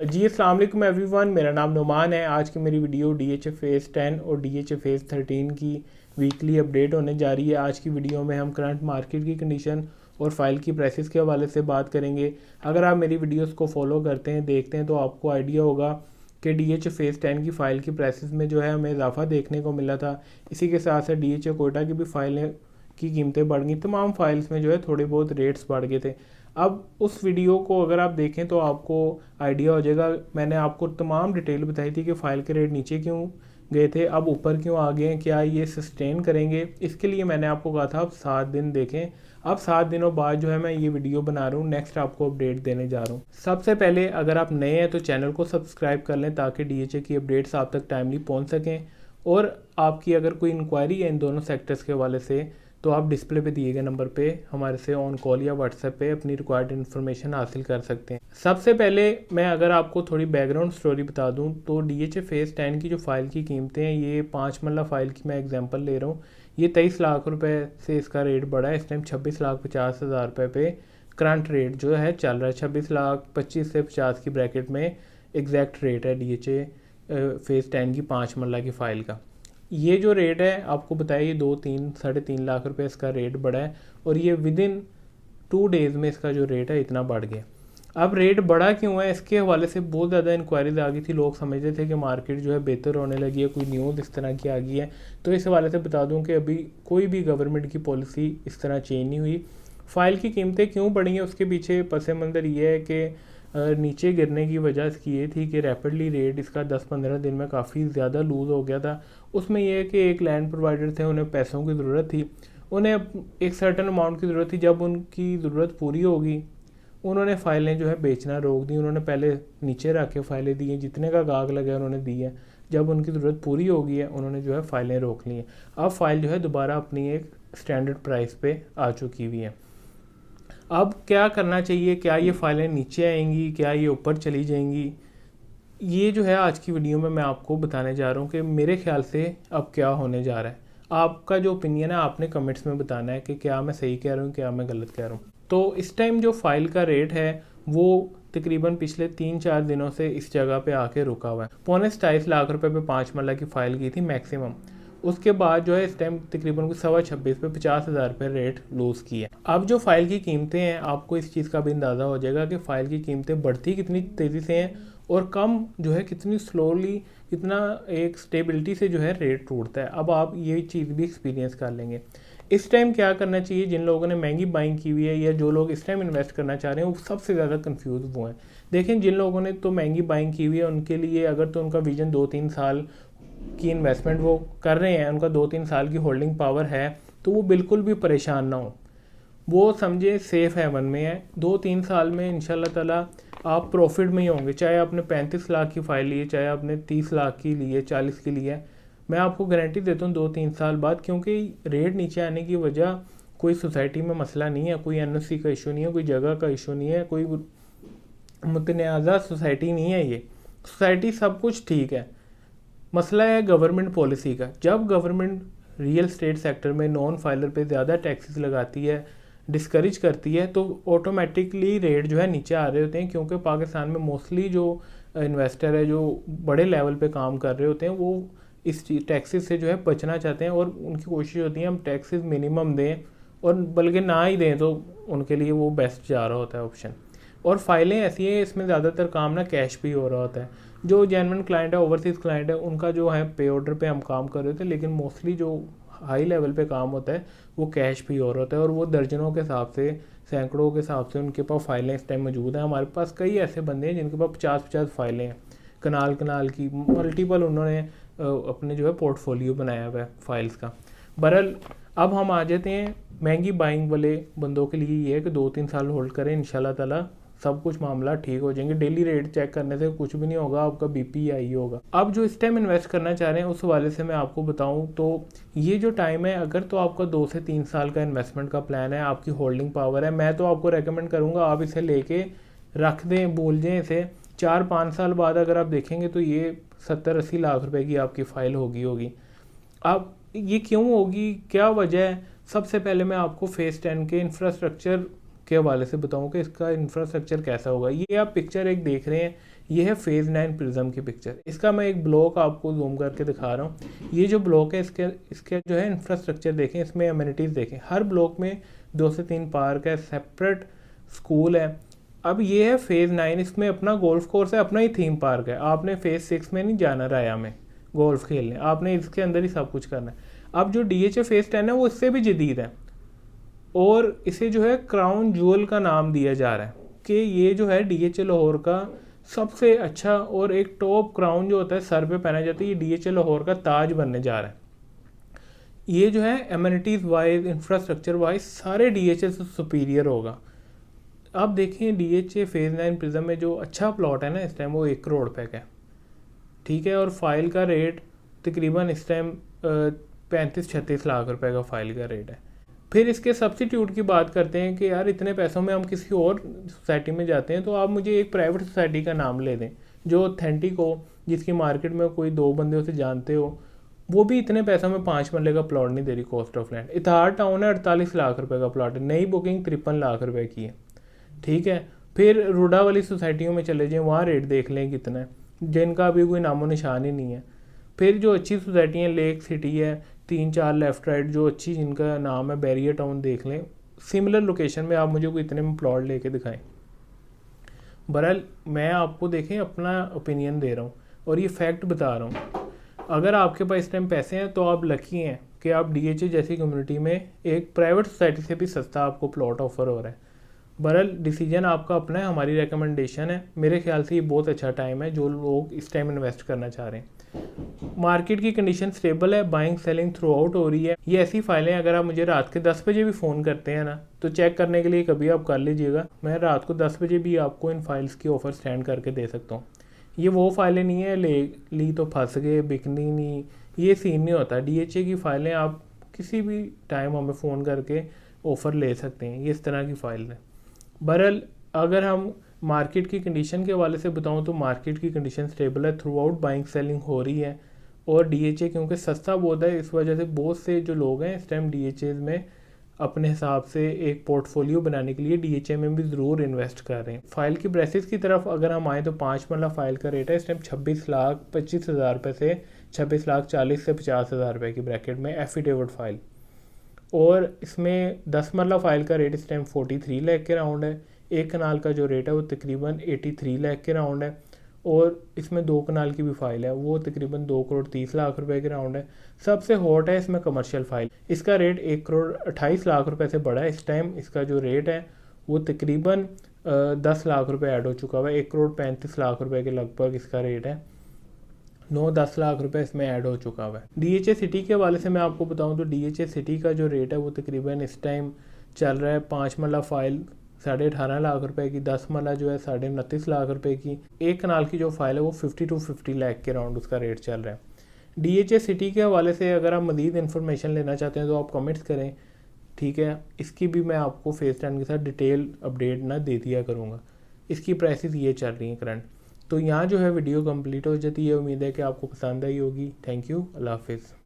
जी अस्सलाम वालेकुम एवरीवन, मेरा नाम नुमान है। आज की मेरी वीडियो DHA फेज़ 10 और DHA फेज़ 13 की वीकली अपडेट होने जा रही है। आज की वीडियो में हम करंट मार्केट की कंडीशन और फाइल की प्राइसेस के हवाले से बात करेंगे। अगर आप मेरी वीडियोस को फॉलो करते हैं, देखते हैं, तो आपको आइडिया होगा कि DHA फेज़ 10 की फ़ाइल की प्राइसेस में जो है हमें इजाफा देखने को मिला था। इसी के साथ साथ DHA कोटा की भी फाइलें की कीमतें बढ़ गई। तमाम फाइल्स में जो है थोड़े बहुत रेट्स बढ़ गए थे। अब उस वीडियो को अगर आप देखें तो आपको आइडिया हो जाएगा। मैंने आपको तमाम डिटेल बताई थी कि फ़ाइल के रेट नीचे क्यों गए थे, अब ऊपर क्यों आ गए हैं, क्या ये सस्टेन करेंगे। इसके लिए मैंने आपको कहा था अब 7 दिन देखें। अब 7 दिनों बाद जो है मैं ये वीडियो बना रहा हूँ, नेक्स्ट आपको अपडेट देने जा रहा हूँ। सबसे पहले अगर आप नए हैं तो चैनल को सब्सक्राइब कर लें ताकि DHA की अपडेट्स आप तक टाइमली पहुँच सकें। और आपकी अगर कोई इंक्वायरी है इन दोनों सेक्टर्स के हवाले से तो आप डिस्प्ले पे दिए गए नंबर पे हमारे से ऑन कॉल या व्हाट्सएप पे अपनी रिक्वायर्ड इन्फॉर्मेशन हासिल कर सकते हैं। सबसे पहले मैं अगर आपको थोड़ी बैकग्राउंड स्टोरी बता दूं तो DHA फेज़ 10 की जो फ़ाइल की कीमतें हैं, ये 5 मरला फ़ाइल की मैं एग्जांपल ले रहा हूँ। ये 23 लाख रुपए से इसका रेट बढ़ा है। इस टाइम 26,50,000 रुपये पे करंट रेट जो है चल रहा है। 26,25,000 से 50 की ब्रैकेट में एग्जैक्ट रेट है DHA फेज़ 10 की 5 मरला की फ़ाइल का। ये जो रेट है आपको बताया, ये 2-3-3.5 रुपये इसका रेट बढ़ा है और ये विद इन 2 डेज़ में इसका जो रेट है इतना बढ़ गया। अब रेट बढ़ा क्यों है, इसके हवाले से बहुत ज़्यादा इंक्वायरीज आ गई थी। लोग समझते थे कि मार्केट जो है बेहतर होने लगी है, कोई न्यूज़ इस तरह की आ गई है। तो इस हवाले से बता दूं कि अभी कोई भी गवर्नमेंट की पॉलिसी इस तरह चेंज नहीं हुई। फ़ाइल की कीमतें क्यों बढ़ी हैं उसके पीछे पस मंज़र ये है कि नीचे गिरने की वजह इसकी ये थी कि रैपिडली रेट इसका 10-15 दिन में काफ़ी ज़्यादा लूज़ हो गया था। उसमें यह है कि एक लैंड प्रोवाइडर थे, उन्हें पैसों की ज़रूरत थी, उन्हें एक सर्टन अमाउंट की ज़रूरत थी। जब उनकी ज़रूरत पूरी होगी उन्होंने फ़ाइलें जो है बेचना रोक दी। उन्होंने पहले नीचे रख के फ़ाइलें दी हैं, जितने का गाहक लगे उन्होंने दी है। जब उनकी ज़रूरत पूरी हो गई है उन्होंने जो है फ़ाइलें रोक ली हैं। अब फ़ाइल जो है दोबारा अपनी एक स्टैंडर्ड प्राइस पे आ चुकी हुई है। अब क्या करना चाहिए, क्या ये फ़ाइलें नीचे आएंगी, क्या ये ऊपर चली जाएंगी, ये जो है आज की वीडियो में मैं आपको बताने जा रहा हूँ कि मेरे ख्याल से अब क्या होने जा रहा है। आपका जो ओपिनियन है आपने कमेंट्स में बताना है कि क्या मैं सही कह रहा हूँ, क्या मैं गलत कह रहा हूँ। तो इस टाइम जो फ़ाइल का रेट है वो तकरीबन पिछले 3-4 दिनों से इस जगह पे आके रुका हुआ है। 25.25 लाख रुपए पे 5 मरला की फ़ाइल की थी मैक्सिमम। उसके बाद जो है इस टाइम तकरीबन 26.25 पे 50,000 रुपये रेट लूज़ किया है। अब जो फ़ाइल की कीमतें हैं आपको इस चीज़ का भी अंदाज़ा हो जाएगा कि फ़ाइल की कीमतें बढ़ती कितनी तेज़ी से हैं और कम जो है कितनी स्लोली, कितना एक स्टेबिलिटी से जो है रेट टूटता है। अब आप ये चीज़ भी एक्सपीरियंस कर लेंगे। इस टाइम क्या करना चाहिए, जिन लोगों ने महंगी बाइंग की हुई है या जो लोग इस टाइम इन्वेस्ट करना चाह रहे हैं वो सबसे ज़्यादा कंफ्यूज वो हैं। देखें, जिन लोगों ने तो महंगी बाइंग की हुई है उनके लिए अगर तो उनका विजन 2-3 साल की इन्वेस्टमेंट वो कर रहे हैं, उनका 2-3 साल की होल्डिंग पावर है, तो वो बिल्कुल भी परेशान ना हो। वो समझे सेफ हेवन में है। 2-3 साल में इंशाल्लाह ताला आप प्रॉफिट में ही होंगे। चाहे आपने 35 लाख की फ़ाइल ली है, चाहे आपने 30 लाख की ली है, 40 की ली है, मैं आपको गारंटी देता हूँ 2-3 साल बाद, क्योंकि रेट नीचे आने की वजह कोई सोसाइटी में मसला नहीं है, कोई NOC का इशू नहीं है, कोई जगह का इशू नहीं है, कोई मुतनाज़ा सोसाइटी नहीं है। ये सोसाइटी सब कुछ ठीक है। मसला है गवर्नमेंट पॉलिसी का। जब गवर्नमेंट रियल स्टेट सेक्टर में नॉन फाइलर पे ज़्यादा टैक्सेस लगाती है, डिस्करेज करती है, तो ऑटोमेटिकली रेट जो है नीचे आ रहे होते हैं। क्योंकि पाकिस्तान में मोस्टली जो इन्वेस्टर है, जो बड़े लेवल पे काम कर रहे होते हैं, वो इस टैक्सेस से जो है बचना चाहते हैं और उनकी कोशिश होती है हम टैक्सेस मिनिमम दें और बल्कि ना ही दें तो उनके लिए वो बेस्ट जा रहा होता है ऑप्शन। और फाइलें ऐसी हैं, इसमें ज़्यादातर काम ना कैश पे ही हो रहा होता है। जो जेन्युइन क्लाइंट है, ओवरसीज़ क्लाइंट है, उनका जो है पे ऑर्डर पे हम काम कर रहे थे, लेकिन मोस्टली जो हाई लेवल पे काम होता है वो कैश पे ही हो रहा होता है और वो दर्जनों के हिसाब से, सैकड़ों के हिसाब से उनके पास फाइलें इस टाइम मौजूद हैं। हमारे पास कई ऐसे बंदे हैं जिनके पास 50-50 फाइलें हैं, कनाल की मल्टीपल उन्होंने अपने जो है पोर्टफोलियो बनाया हुआ है फाइल्स का। बहरहाल अब हम आ जाते हैं महंगी बाइंग वाले बंदों के लिए। ये है कि 2-3 साल होल्ड करें, इंशाल्लाह ताला सब कुछ मामला ठीक हो जाएंगे। डेली रेट चेक करने से कुछ भी नहीं होगा, आपका BP हाई होगा। अब जो इस टाइम इन्वेस्ट करना चाह रहे हैं उस हवाले से मैं आपको बताऊं तो ये जो टाइम है, अगर तो आपका 2 से 3 साल का इन्वेस्टमेंट का प्लान है, आपकी होल्डिंग पावर है, मैं तो आपको रेकमेंड करूंगा आप इसे लेके रख दें, भूल जाएं इसे। 4-5 साल बाद अगर आप देखेंगे तो ये 70-80 लाख रुपए की आपकी फ़ाइल होगी। अब ये क्यों होगी, क्या वजह है? सबसे पहले मैं आपको फेज़ 10 के इंफ्रास्ट्रक्चर के हवाले से बताऊं कि इसका इंफ्रास्ट्रक्चर कैसा होगा। ये आप पिक्चर एक देख रहे हैं, ये है फेज़ 9 प्रिज्म की पिक्चर। इसका मैं एक ब्लॉक आपको जूम करके दिखा रहा हूँ। ये जो ब्लॉक है इसके जो है इंफ्रास्ट्रक्चर देखें, इसमें अम्यूनिटीज़ देखें। हर ब्लॉक में 2 से 3 पार्क है, सेपरेट स्कूल है। अब ये है फेज़ 9, इसमें अपना गोल्फ कोर्स है, अपना ही थीम पार्क है। आपने फेज़ 6 में नहीं जाना राया में गोल्फ खेलने, आपने इसके अंदर ही सब कुछ करना है। अब जो DHA फेज़ 10 है वो इससे भी जदीद है और इसे जो है क्राउन जूल का नाम दिया जा रहा है कि ये जो है DHA लाहौर का सबसे अच्छा और एक टॉप क्राउन जो होता है सर पे पहना जाता है, ये DHA लाहौर का ताज बनने जा रहा है। ये जो है एमिनिटीज़ वाइज, इंफ्रास्ट्रक्चर वाइज सारे DHA से सुपीरियर होगा। अब देखिए DHA फेज़ 9 प्रिज्म में जो अच्छा प्लॉट है ना इस टाइम वो 1 करोड़ रुपए का है, ठीक है। और फाइल का रेट तकरीबन इस टाइम 35-36 लाख रुपए का फाइल का रेट है। फिर इसके सब्सिट्यूट की बात करते हैं कि यार इतने पैसों में हम किसी और सोसाइटी में जाते हैं तो आप मुझे एक प्राइवेट सोसाइटी का नाम ले दें जो ऑथेंटिक हो, जिसकी मार्केट में कोई 2 बंदे उसे जानते हो। वो भी इतने पैसों में 5 मरले का प्लॉट नहीं दे रही cost of land. Etihad town है, 48 लाख रुपए का प्लॉट है, नई बुकिंग 53 लाख रुपए की है, ठीक है। फिर रूडा वाली सोसाइटियों में चले जाएँ, वहाँ रेट देख लें कितना है, जिनका अभी कोई नामो निशान ही नहीं है। फिर जो अच्छी सोसाइटी हैं, लेक सिटी है, 3-4 लेफ्ट राइट जो अच्छी जिनका नाम है, बैरियर टाउन देख लें। सिमिलर लोकेशन में आप मुझे कोई इतने में प्लॉट लेके दिखाएं। बहरहाल मैं आपको देखें अपना ओपिनियन दे रहा हूँ और ये फैक्ट बता रहा हूँ। अगर आपके पास इस टाइम पैसे हैं तो आप लकी हैं कि आप DHA जैसी कम्युनिटी में एक प्राइवेट सोसाइटी से भी सस्ता आपको प्लॉट ऑफर हो रहा है। बहरहाल डिसीजन आपका अपना है, हमारी रिकमेंडेशन है। मेरे ख्याल से ये बहुत अच्छा टाइम है जो लोग इस टाइम इन्वेस्ट करना चाह रहे हैं। मार्केट की कंडीशन स्टेबल है, बाइंग सेलिंग थ्रू आउट हो रही है। ये ऐसी फाइलें अगर आप मुझे रात के 10 बजे भी फ़ोन करते हैं ना तो चेक करने के लिए कभी आप कर लीजिएगा। मैं रात को 10 बजे भी आपको इन फाइल्स की ऑफ़र स्टैंड करके दे सकता हूँ। ये वो फाइलें नहीं है ले ली तो फंस गए, बिकनी नहीं, ये सीन नहीं होता। DHA की फ़ाइलें आप किसी भी टाइम हमें फ़ोन करके ऑफ़र ले सकते हैं, ये इस तरह की फ़ाइल है। बहरहाल अगर हम मार्केट की कंडीशन के हवाले से बताऊं तो मार्केट की कंडीशन स्टेबल है, थ्रू आउट बाइंग सेलिंग हो रही है। और DHA क्योंकि सस्ता बहुत है, इस वजह से बहुत से जो लोग हैं इस टाइम DHA में अपने हिसाब से एक पोर्टफोलियो बनाने के लिए DHA में भी ज़रूर इन्वेस्ट कर रहे हैं। फाइल की प्राइसेस की तरफ अगर हम आएँ तो 5 मरला फाइल का रेट है इस टाइम 26,25,000 रुपये से 26,40,000 से 50,000 रुपये की ब्रैकेट में एफिडेविट फाइल। और इसमें 10 मरला फाइल का रेट इस टाइम 43 लाख के राउंड है। 1 कनाल का जो रेट है वो तकरीबन 83 लाख के राउंड है। और इसमें 2 कनाल की भी फाइल है, वो तकरीबन 2 करोड़ 30 लाख रुपए के राउंड है। सबसे हॉट है इसमें कमर्शियल फाइल, इसका रेट 1 करोड़ 28 लाख रुपए से बढ़ा है। इस टाइम इसका जो रेट है वो तकरीबन 10 लाख रुपए ऐड हो चुका हुआ है। 1 करोड़ 35 लाख रुपए के लगभग इसका रेट है, 9-10 लाख रुपए इसमें ऐड हो चुका हुआ है। DHA सिटी के हवाले से मैं आपको बताऊं तो DHA सिटी का जो रेट है वो तकरीबन इस टाइम चल रहा है 5 मरला फाइल 18.5 लाख रुपए की, 10 मरला जो है 29.5 लाख रुपए की, 1 कनाल की जो फाइल है वो 50 लाख के राउंड उसका रेट चल रहा है। DHA सिटी के हवाले से अगर आप मज़ीद इन्फॉर्मेशन लेना चाहते हैं तो आप कमेंट्स करें, ठीक है। इसकी भी मैं आपको फेज़ 10 के साथ डिटेल अपडेट ना दे दिया करूँगा। इसकी प्राइसेस ये चल रही हैं करंट। तो यहाँ जो है वीडियो कंप्लीट हो जाती है। उम्मीद है कि आपको पसंद आई होगी। थैंक यू, अल्लाह हाफिज़।